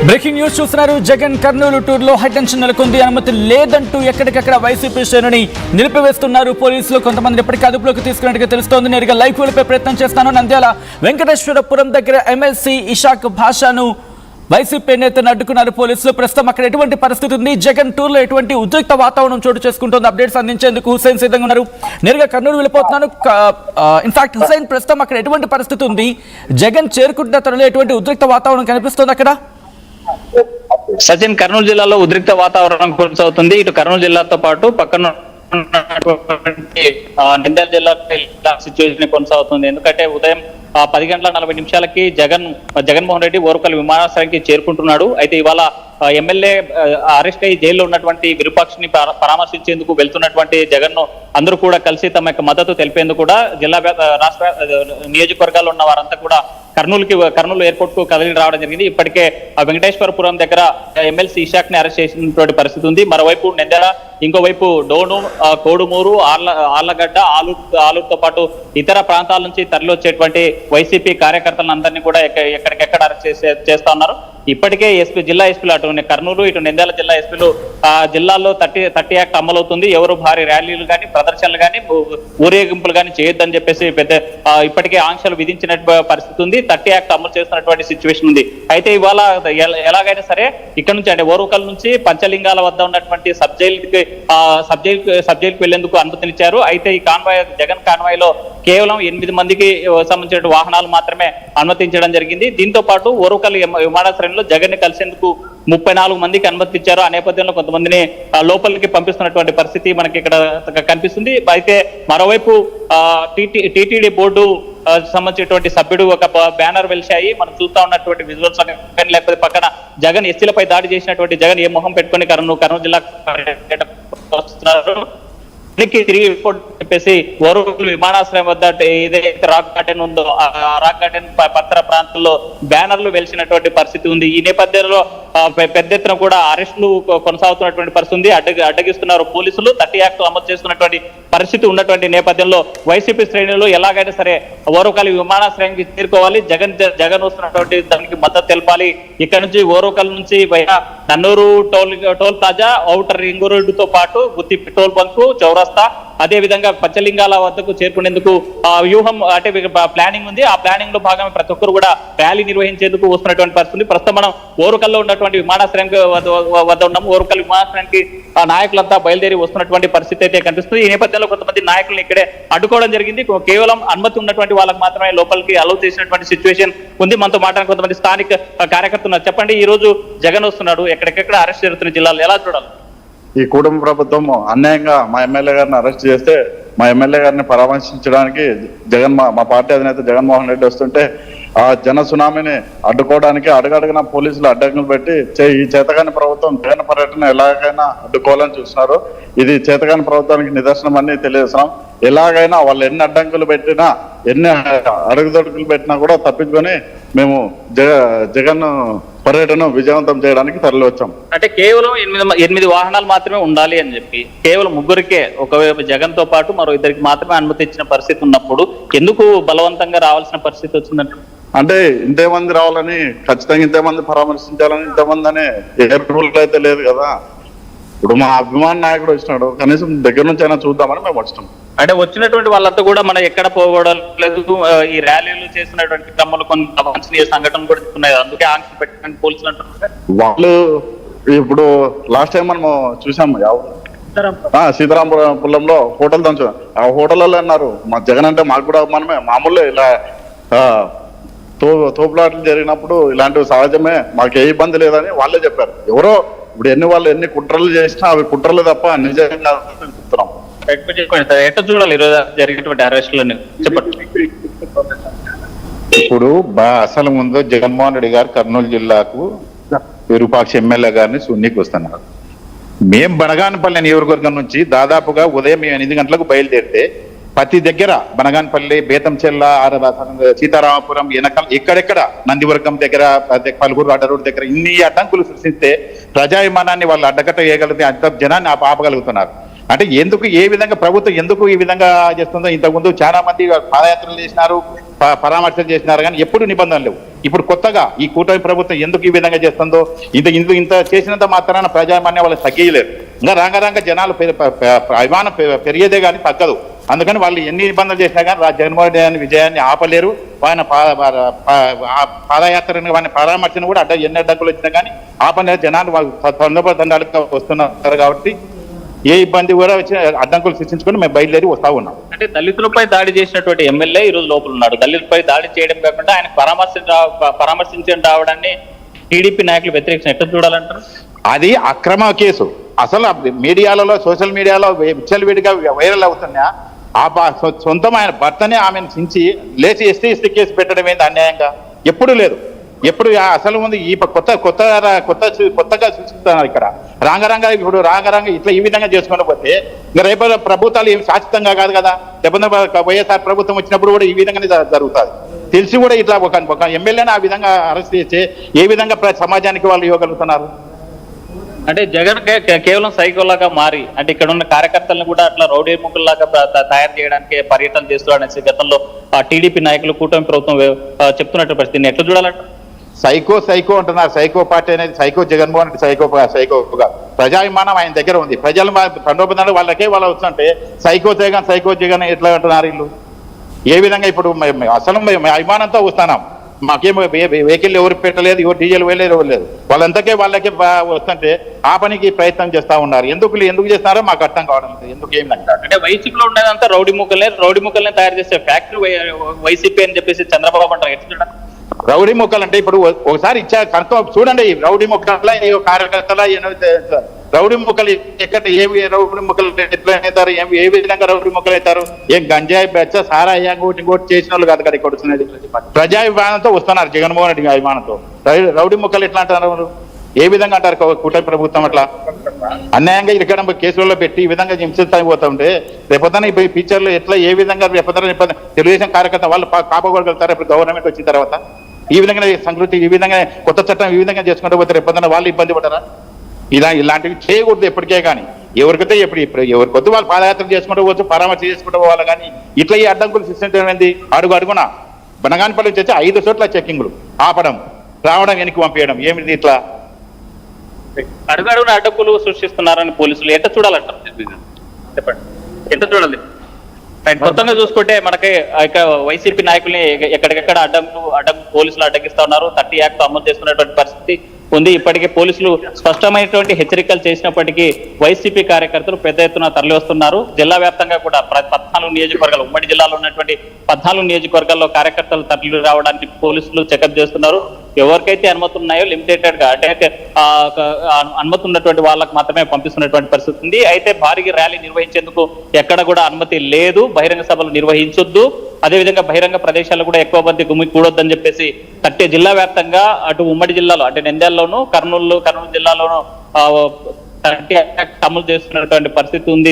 Breaking news చూస్తున్నారు. జగన్ కర్నూలు టూర్లో high tension నెలకొంది. అనుమతి లేదంటూ ఎక్కడికక్కడ వైసీపీ శ్రేణుని నిలిపివేస్తున్నారు పోలీసులు. కొంతమంది ఎప్పటికీ అదుపులోకి తీసుకున్నట్టుగా తెలుస్తోంది. నేరుగా లైవ్ వెళ్ళిపే ప్రయత్నం చేస్తాను. నంద్యాల వెంకటేశ్వరపురం దగ్గర ఎమ్మెల్సీ ఇషాక్ భాషను వైసీపీ నేతను అడ్డుకున్నారు పోలీసులు. ప్రస్తుతం అక్కడ ఎటువంటి పరిస్థితి ఉంది, జగన్ టూర్లో ఎటువంటి ఉద్రిక్త వాతావరణం చోటు చేసుకుంటుంది, అప్డేట్స్ అందించేందుకు హుసేన్ సిద్ధంగా ఉన్నారు. నేరుగా కర్నూలు వెళ్ళిపోతున్నాను. ఇన్ఫాక్ట్ హుసేన్, ప్రస్తుతం అక్కడ ఎటువంటి పరిస్థితి ఉంది, జగన్ చేరుకుంటున్న తరుణంలో ఎటువంటి ఉద్రిక్త వాతావరణం కనిపిస్తుంది అక్కడ? సచిన్, కర్నూలు జిల్లాలో ఉద్రిక్త వాతావరణం కొనసాగుతుంది. ఇటు కర్నూలు జిల్లాతో పాటు పక్కన నంద్యాల జిల్లా సిచ్యువేషన్ కొనసాగుతుంది. ఎందుకంటే ఉదయం 10:40 జగన్మోహన్ రెడ్డి ఓరుకల్ విమానాశ్రయానికి చేరుకుంటున్నాడు. అయితే ఇవాళ ఎమ్మెల్యే అరెస్ట్ అయ్యి జైల్లో ఉన్నటువంటి విరూపాక్షని పరామర్శించేందుకు వెళ్తున్నటువంటి జగన్ ను అందరూ కూడా కలిసి తమ యొక్క మద్దతు తెలిపేందుకు కూడా జిల్లా రాష్ట్ర నియోజకవర్గాల్లో ఉన్న వారంతా కూడా కర్నూలు ఎయిర్పోర్ట్ కు కదిలి రావడం జరిగింది. ఇప్పటికే వెంకటేశ్వరపురం దగ్గర ఎమ్మెల్సీ ఇషాక్ ని అరెస్ట్ చేసినటువంటి పరిస్థితి ఉంది. మరోవైపు నంద్యాల, ఇంకోవైపు డోను, కోడుమూరు, ఆళ్లగడ్డ, ఆలూరుతో పాటు ఇతర ప్రాంతాల నుంచి తరలివచ్చేటువంటి వైసీపీ కార్యకర్తలందరినీ కూడా ఎక్కడికెక్కడ అరెస్ట్ చేస్తా ఉన్నారు. ఇప్పటికే జిల్లా ఎస్పీలు అటు కర్నూలు, ఇటు నంద్యాల జిల్లా ఎస్పీలు జిల్లాలో 30 యాక్ట్ అమలవుతుంది, ఎవరు భారీ ర్యాలీలు కానీ, ప్రదర్శనలు కానీ, ఊరేగింపులు కానీ చేయొద్దని చెప్పేసి ఇప్పటికే ఆంక్షలు విధించిన పరిస్థితి ఉంది. 30 యాక్ట్ అమలు చేస్తున్నటువంటి సిచ్యువేషన్ ఉంది. అయితే ఇవాళ ఎలాగైనా సరే ఇక్కడ నుంచి, అంటే ఓరుకల్ నుంచి పంచలింగాల వద్ద ఉన్నటువంటి సబ్ జైలుకి వెళ్లేందుకు అనుమతినిచ్చారు. అయితే ఈ జగన్ కాన్వాయ్ లో కేవలం 8 మందికి సంబంధించిన వాహనాలు మాత్రమే అనుమతించడం జరిగింది. దీంతో పాటు ఓరుకల్ విమానాశ్రయంలో జగన్ ని కలిసేందుకు 34 మందికి అనుమతి ఇచ్చారు. ఆ నేపథ్యంలో కొంతమందిని లోపలికి పంపిస్తున్నటువంటి పరిస్థితి మనకి ఇక్కడ కనిపిస్తుంది. అయితే మరోవైపు టీటీడీ బోర్డు సంబంధించినటువంటి సభ్యుడు ఒక బ్యానర్ వెలిశాయి. మనం చూస్తా ఉన్నటువంటి విజువల్స్, లేకపోతే పక్కన జగన్ ఎస్సీలపై దాడి చేసినటువంటి జగన్ ఏ మొహం పెట్టుకుని కర్నూలు జిల్లా వస్తున్నారు. తిరిగి రిపోర్ట్ చెప్పేసి ఓరుకల్ విమానాశ్రయం వద్ద ఏదైతే రాక్ గార్డెన్ ఉందో ఆ రాక్ గార్డెన్ పరిసర ప్రాంతాల్లో బ్యానర్లు వెలిసినటువంటి పరిస్థితి ఉంది. ఈ నేపథ్యంలో పెద్ద ఎత్తున కూడా అరెస్టులు కొనసాగుతున్నటువంటి పరిస్థితి ఉంది. అడ్డగిస్తున్నారు పోలీసులు. 30 యాక్ట్ అమలు చేస్తున్నటువంటి పరిస్థితి ఉన్నటువంటి నేపథ్యంలో వైసీపీ శ్రేణులు ఎలాగైనా సరే ఓరుకల్ విమానాశ్రయానికి చేరుకోవాలి, జగన్ వస్తున్నటువంటి దానికి మద్దతు తెలపాలి. ఇక్కడ నుంచి ఓరుకల్ నుంచి నన్నూరు టోల్ ప్లాజా, ఔటర్ రింగ్ రోడ్డుతో పాటు గుత్తి పెట్రోల్ బంక్, చౌరస్తా, అదే విధంగా పంచలింగాల వద్దకు చేరుకునేందుకు వ్యూహం అంటే ప్లానింగ్ ఉంది. ఆ ప్లానింగ్ లో భాగంగా ప్రతి ఒక్కరు కూడా ర్యాలీ నిర్వహించేందుకు వస్తున్నటువంటి పరిస్థితి. ప్రస్తుతం మనం ఓరుకల్లో ఉన్నటువంటి విమానాశ్రయం వద్ద ఉన్నాము. ఓరుకల్ విమానాశ్రయానికి నాయకులంతా బయలుదేరి వస్తున్నటువంటి పరిస్థితి అయితే కనిపిస్తుంది. ఈ నేపథ్యంలో కొంతమంది నాయకులను ఇక్కడే అడ్డుకోవడం జరిగింది. కేవలం అనుమతి ఉన్నటువంటి వాళ్ళకి మాత్రమే లోపలికి అలౌ చేసినటువంటి సిచ్యువేషన్ ఉంది. మనతో మాట్లాడిన కొంతమంది స్థానిక కార్యకర్తలు. చెప్పండి, ఈ రోజు జగన్ వస్తున్నాడు, ఎక్కడెక్కడ అరెస్ట్ జరుగుతున్న జిల్లాలో ఎలా చూడాలి? ఈ కూటమి ప్రభుత్వం అన్యాయంగా మా ఎమ్మెల్యే గారిని అరెస్ట్ చేస్తే మా ఎమ్మెల్యే గారిని పరామర్శించడానికి మా పార్టీ అధినేత జగన్మోహన్ రెడ్డి వస్తుంటే ఆ జన సునామీని అడ్డుకోవడానికి అడుగడుగున పోలీసులు అడ్డంకులు పెట్టి ఈ చేతగాని ప్రభుత్వం జగన్ పర్యటన ఎలాగైనా అడ్డుకోవాలని చూస్తున్నారు. ఇది చేతగాని ప్రభుత్వానికి నిదర్శనం అని తెలియజేస్తున్నాం. ఎలాగైనా వాళ్ళు ఎన్ని అడ్డంకులు పెట్టినా, ఎన్ని అడుగుదొడుకులు పెట్టినా కూడా తప్పించుకొని మేము జగన్ పర్యటన విజయవంతం చేయడానికి తరలి వచ్చాం. అంటే కేవలం 8 వాహనాలు మాత్రమే ఉండాలి అని చెప్పి కేవలం ముగ్గురికే, ఒకవైపు జగన్ తో పాటు మరో 2కి మాత్రమే అనుమతి ఇచ్చిన పరిస్థితి ఉన్నప్పుడు ఎందుకు బలవంతంగా రావాల్సిన పరిస్థితి వచ్చిందంటే, అంటే ఇంతమంది రావాలని, ఖచ్చితంగా ఇంతమంది పరామర్శించాలని, ఇంతమంది అనే ఏ రూల్ అయితే లేదు కదా. ఇప్పుడు మా అభిమాన నాయకుడు వచ్చినాడు, కనీసం దగ్గర నుంచి అయినా చూద్దామని మేము వచ్చినాం. అంటే వచ్చినటువంటి వాళ్ళంతా కూడా మనం ఎక్కడ పోవడం లేదు. ఈ ర్యాలీలు చేసినటువంటి క్రమంలో కొన్ని అవాంఛనీయ సంఘటనలు కూడా ఉన్నాయి, అందుకే ఆంక్షలు పెట్టడానికి పోలీసులు అంటున్నారు. వాళ్ళు ఇప్పుడు లాస్ట్ టైం మనం చూసాము సీతారాంపురంలో హోటల్ దంచు, ఆ హోటల్లో అన్నారు మా జగన్ అంటే మాకు కూడా మనమే, మామూలు ఇలా తోపులాటలు జరిగినప్పుడు ఇలాంటివి సహజమే, మాకు ఏ ఇబ్బంది లేదని వాళ్ళే చెప్పారు. ఎవరో ఇప్పుడు ఎన్ని కుట్రలు చేసినా అవి కుట్రలు తప్ప నిజంగా చెప్తున్నాం. ఎట్లా చూడాలి ఈరోజు జరిగినటువంటి అరెస్టులను చెప్పండి. ఇప్పుడు అసలు ముందు జగన్మోహన్ రెడ్డి గారు కర్నూలు జిల్లాకు విరూపాక్ష ఎమ్మెల్యే గారిని సున్నికి వస్తున్నారు. మేం బనగానపల్లి నియోజకవర్గం నుంచి దాదాపుగా ఉదయం 8 గంటలకు బయలుదేరితే ప్రతి దగ్గర బనగానపల్లి, బేతంచెల్ల, సీతారామపురం, ఎనకల్, ఎక్కడెక్కడ నందివర్గం దగ్గర, పలుగురు అడ్డరోడ్ దగ్గర ఇన్ని అడ్డంకులు సృష్టిస్తే ప్రజాభిమానాన్ని వాళ్ళు అడ్డకట్ట వేయగలిగితే అంత జనాన్ని ఆపగలుగుతున్నారు. అంటే ఎందుకు, ఏ విధంగా ప్రభుత్వం ఎందుకు ఈ విధంగా చేస్తుందో, ఇంతకుముందు చాలా మంది పాదయాత్రలు చేసినారు, పరామర్శలు చేసినారు, కానీ ఎప్పుడు నిబంధనలు లేవు. ఇప్పుడు కొత్తగా ఈ కూటమి ప్రభుత్వం ఎందుకు ఈ విధంగా చేస్తుందో ఇంత చేసినంత మాత్రాన ప్రజామాన్యం వాళ్ళు తగ్గలేరు. ఇంకా రాంగ జనాలు అభిమానం పెరిగేదే కానీ తగ్గదు. అందుకని వాళ్ళు ఎన్ని ఇబ్బందులు చేసినా కానీ జగన్మోహన్ రెడ్డి గారి విజయాన్ని ఆపలేరు. ఆయన పాదయాత్రను వాడిని పరామర్శను కూడా ఎన్ని అడ్డంకులు వచ్చినా కానీ ఆపలేరు. జనాలు తండాలుగా వస్తున్నారు కాబట్టి ఏ ఇబ్బంది కూడా వచ్చి అడ్డంకులు సృష్టించుకొని మేము బయలుదేరి వస్తా ఉన్నాం. అంటే దళితులపై దాడి చేసినటువంటి ఎమ్మెల్యే ఈ రోజు లోపల ఉన్నాడు. దళితులపై దాడి చేయడం కాకుండా ఆయన పరామర్శించడం రావడాన్ని టీడీపీ నాయకులు వ్యతిరేకించిన ఎట్లా చూడాలంటారు? అది అక్రమ కేసు. అసలు మీడియాలలో సోషల్ మీడియాలో విచ్చలవిడిగా వైరల్ అవుతున్నా సొంతం ఆయన భర్తనే ఆమెను చించి లేచి ఎస్టీ కేసు పెట్టడం ఏంది అన్యాయంగా? ఎప్పుడు లేదు. ఎప్పుడు అసలు ముందు ఈ కొత్తగా సృష్టిస్తున్నారు ఇక్కడ. రాంగరంగ ఇట్లా ఈ విధంగా చేసుకుని పోతే ఇంకా రేపు ప్రభుత్వాలు ఏమి శాశ్వతంగా కాదు కదా. లేకపోతే వైఎస్ఆర్ ప్రభుత్వం వచ్చినప్పుడు కూడా ఈ విధంగానే జరుగుతుంది. తెలిసి కూడా ఇట్లా ఒక ఎమ్మెల్యేని ఆ విధంగా అరెస్ట్ చేసి ఏ విధంగా సమాజానికి వాళ్ళు ఇవ్వగలుగుతున్నారు? అంటే జగన్ కేవలం సైకోలాగా మారి అంటే ఇక్కడ ఉన్న కార్యకర్తలను కూడా అట్లా రౌడీ ముక్కల్లాగా తయారు చేయడానికి పర్యటన చేస్తున్నారనేసి గతంలో టీడీపీ నాయకులు కూటమి ప్రభుత్వం చెప్తున్నట్టు పరిస్థితిని ఎట్లా చూడాలంట? సైకో అంటున్నారు. సైకో పార్టీ అనేది సైకో జగన్మోహన్ రెడ్డి సైకోగా ప్రజాభిమానం ఆయన దగ్గర ఉంది. ప్రజలు తండోపందాలు వాళ్ళకే వాళ్ళు వస్తుంటే సైకో జగన్ ఎట్లా అంటున్నారు వీళ్ళు? ఏ విధంగా ఇప్పుడు అసలు మేము అభిమానంతో వస్తున్నాం. మాకేమో వెహికల్ ఎవరు పెట్టలేదు, ఎవరు డీజిల్ వేయలేదు, ఎవరు లేదు. వాళ్ళకే వస్తుంటే ఆ పనికి ప్రయత్నం చేస్తా ఉన్నారు. ఎందుకు చేస్తున్నారో మాకు అర్థం కావడం లేదు. ఎందుకు ఏమి అంటే వైసీపీలో ఉండేదంతా రౌడీ ముక్కల్ని తయారు చేసే ఫ్యాక్టరీ వైసీపీ అని చెప్పేసి చంద్రబాబు అంటారు. ఎట్లా చూడండి రౌడీ మొక్కలు అంటే ఇప్పుడు ఒకసారి చూడండి ఈ రౌడీ మొక్కల కార్యకర్తల రౌడీ మొక్కలు ఎక్కడ ఏవి రౌడీ మొక్కలు ఎట్లా అవుతారు, ఏ విధంగా రౌడీ మొక్కలు అవుతారు? ఏం గంజాయి బెచ్చ సారా ఇంకోటి చేసిన వాళ్ళు కాదు కదా ఇక్కడ వస్తున్నది. ప్రజాభిమానంతో వస్తున్నారు. జగన్మోహన్ రెడ్డి అభిమానంతో రౌడీ మొక్కలు ఎట్లా అంటున్నారు? ఏ విధంగా అంటారు కూటమి ప్రభుత్వం? అట్లా అన్యాయంగా ఇక్కడ కేసులలో పెట్టి ఈ విధంగా హింసిపోతా ఉంటే రేపొద్దున ఈ ఫ్యూచర్లో ఎట్లా ఏ విధంగా రేపొద్దున తెలుగుదేశం కార్యకర్త వాళ్ళు కాపాడుకోగలుగుతారు? ఇప్పుడు గవర్నమెంట్ వచ్చిన తర్వాత ఈ విధంగా సంస్కృతి ఈ విధంగా కొత్త చట్టం ఈ విధంగా చేసుకుంటూ పోతే రేపొద్దున వాళ్ళు ఇబ్బంది పడరా? ఇలాంటివి చేయకూడదు ఎప్పటికే. కానీ ఎవరికైతే ఎవరికొద్దు వాళ్ళు పాదయాత్ర చేసుకుంటూ పోవచ్చు, పరామర్శ చేసుకుంటూ పోవాలి. కానీ ఇట్లా ఈ అడ్డంకులు సృష్టించడం ఏంది? అడుగున బనగానపల్లి వచ్చేసి 5 చోట్ల చెక్కింగ్లు ఆపడం, రావడం, వెనక్కి పంపించడం ఏమిటి? ఇట్లా అడుగున అడ్డంకులు సృష్టిస్తున్నారని పోలీసులు ఎట్లా చూడాలంటారు? చెప్పండి, ఎట్లా చూడాలి? మొత్తంగా చూసుకుంటే మనకి వైసీపీ నాయకుల్ని ఎక్కడికెక్కడ అడ్డంకు పోలీసులు అడ్డగిస్తా ఉన్నారు. 30 యాక్ట్ అమలు చేస్తున్నటువంటి పరిస్థితి ఉంది. ఇప్పటికే పోలీసులు స్పష్టమైనటువంటి హెచ్చరికలు చేసినప్పటికీ వైసీపీ కార్యకర్తలు పెద్ద ఎత్తున తరలి వస్తున్నారు. జిల్లా వ్యాప్తంగా కూడా 14 నియోజకవర్గాలు, ఉమ్మడి జిల్లాలో ఉన్నటువంటి 14 నియోజకవర్గాల్లో కార్యకర్తలు తరలి రావడానికి పోలీసులు చెకప్ చేస్తున్నారు. ఎవరికైతే అనుమతులు ఉన్నాయో లిమిటెడ్ గా అంటే అనుమతి ఉన్నటువంటి వాళ్ళకు మాత్రమే పంపిస్తున్నటువంటి పరిస్థితి ఉంది. అయితే భారీ ర్యాలీ నిర్వహించేందుకు ఎక్కడ కూడా అనుమతి లేదు. బహిరంగ సభలు నిర్వహించొద్దు, అదేవిధంగా బహిరంగ ప్రదేశాలు కూడా ఎక్కువ మంది గుమ్మి కూడొద్దని చెప్పేసి జిల్లా వ్యాప్తంగా అటు ఉమ్మడి జిల్లాలో అంటే నంద్యాలలోను కర్నూలు జిల్లాలోను 30 అమలు చేస్తున్నటువంటి పరిస్థితి ఉంది.